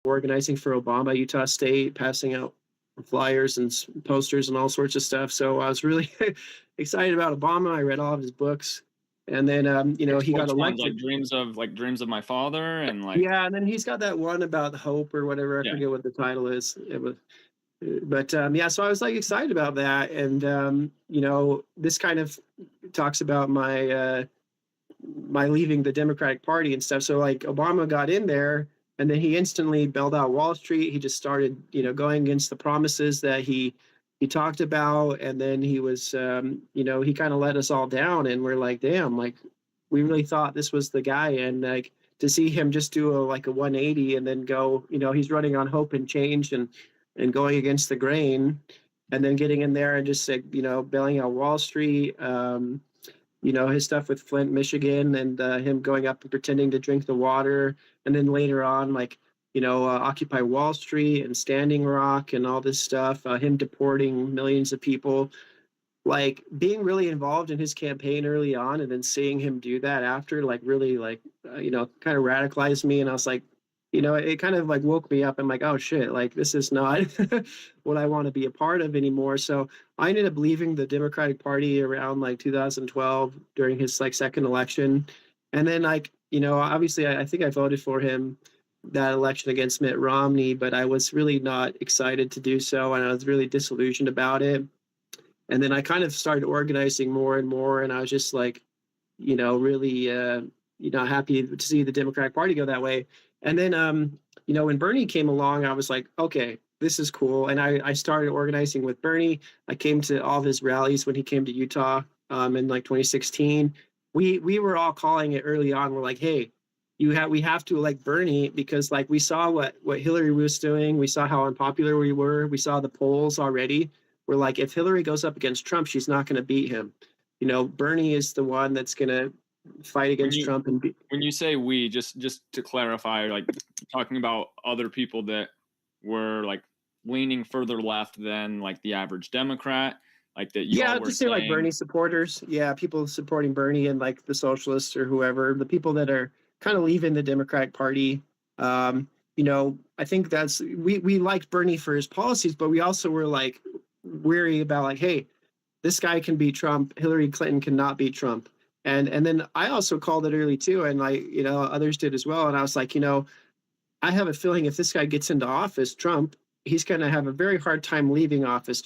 organizing for Obama, Utah State, passing out flyers and posters and all sorts of stuff. So I was really excited about Obama. I read all of his books, and then he got Which ones? elected. Like Dreams of My Father and like Yeah, and then he's got that one about hope or whatever. I yeah. forget what the title is. It was, but yeah, so I was like excited about that, and this kind of talks about my leaving the Democratic Party and stuff. So like Obama got in there, and then he instantly bailed out Wall Street. He just started, going against the promises that he talked about, and then he was, he kind of let us all down, and we're like, damn, like we really thought this was the guy, and like to see him just do a 180 and then go, he's running on hope and change and going against the grain, and then getting in there and just like bailing out Wall Street. His stuff with Flint, Michigan, and him going up and pretending to drink the water. And then later on, Occupy Wall Street and Standing Rock and all this stuff, him deporting millions of people, like being really involved in his campaign early on, and then seeing him do that after, like really kind of radicalized me. And I was like, it kind of like woke me up. I'm like, oh shit, like this is not what I want to be a part of anymore. So I ended up leaving the Democratic Party around like 2012 during his like second election. And then obviously I think I voted for him that election against Mitt Romney, but I was really not excited to do so. And I was really disillusioned about it. And then I kind of started organizing more and more. And I was just like, really, happy to see the Democratic Party go that way. And then, when Bernie came along, I was like, okay, this is cool. And I started organizing with Bernie. I came to all of his rallies when he came to Utah in like 2016. We were all calling it early on. We're like, hey, we have to elect Bernie, because like we saw what Hillary was doing. We saw how unpopular we were. We saw the polls already. We're like, if Hillary goes up against Trump, she's not going to beat him. Bernie is the one that's going to fight against Trump. And when you say we, just to clarify, like talking about other people that were like leaning further left than like the average Democrat, like that you all were just say like Bernie supporters. Yeah, people supporting Bernie and like the socialists or whoever, the people that are kind of leaving the Democratic Party. I think that's we liked Bernie for his policies, but we also were like weary about like, hey, this guy can beat Trump. Hillary Clinton cannot beat Trump. And then I also called it early too, and others did as well. And I was like, I have a feeling if this guy gets into office, Trump, he's going to have a very hard time leaving office.